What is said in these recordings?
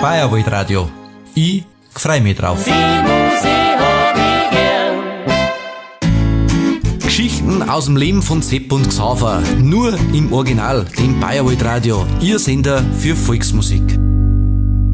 Bayerwald Radio. Ich freu mich drauf. Geschichten aus dem Leben von Sepp und Xaver. Nur im Original, dem Bayerwald Radio. Ihr Sender für Volksmusik.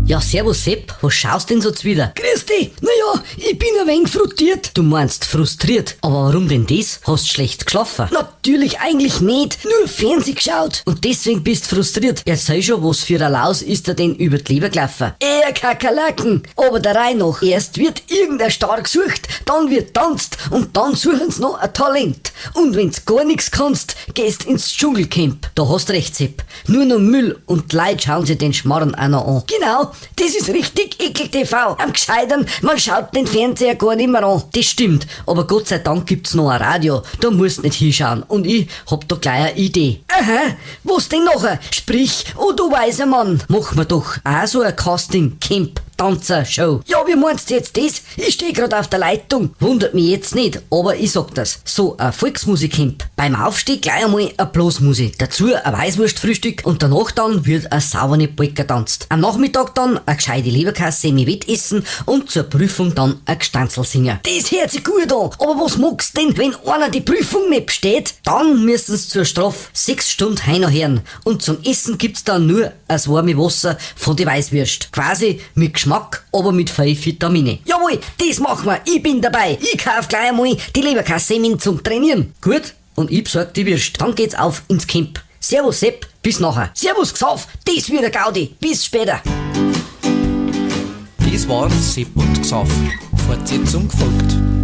Ja, servus Sepp, was schaust denn so zwider? Grüß dich, naja, ich bin ein wenig frustriert. Du meinst frustriert, aber warum denn das? Hast schlecht geschlafen? Natürlich eigentlich nicht, nur Fernseh geschaut. Und deswegen bist frustriert. Ja, sei schon, was für ein Laus ist er denn über die Leber gelaufen? Eher Kakerlaken, aber der Reihe nach. Erst wird irgendein Star gesucht, dann wird tanzt und dann suchen sie noch ein Talent. Und wenn's gar nichts kannst, gehst ins Dschungelcamp. Da hast recht, Sepp. Nur noch Müll und die Leute schauen sich den Schmarrn auch noch an. Genau. Das ist richtig Ekel-TV. Am Gescheitern, man schaut den Fernseher gar nicht mehr an. Das stimmt, aber Gott sei Dank gibt's noch ein Radio. Da musst nicht hinschauen. Und ich hab da gleich eine Idee. Aha, was denn nachher? Sprich, oh du weiser Mann, machen wir doch auch so ein Casting-Camp. Tanzer-Show. Ja, wie meinst du jetzt das? Ich steh grad auf der Leitung. Wundert mich jetzt nicht, aber ich sag das. So ein Volksmusik-Camp. Beim Aufstehen gleich einmal eine Blasmusik. Dazu ein Weißwurstfrühstück und danach dann wird eine saubere Polka tanzt. Am Nachmittag dann eine gescheite Leberkasse mit Wettessen und zur Prüfung dann ein Gstanzl singen. Das hört sich gut an, aber was magst denn, wenn einer die Prüfung nicht besteht? Dann müssen's zur Strafe 6 Stunden heimhören und zum Essen gibt's dann nur ein warmes Wasser von die Weißwürst. Quasi mit Geschmack, aber mit 5 Vitamine. Jawohl, das machen wir. Ich bin dabei. Ich kauf gleich einmal die Leberkasse-Semin zum Trainieren. Gut, und ich besorg die Würst. Dann geht's auf ins Camp. Servus Sepp, bis nachher. Servus Xav, das wird der Gaudi. Bis später. Das war Sepp und Xav. Fortsetzung folgt.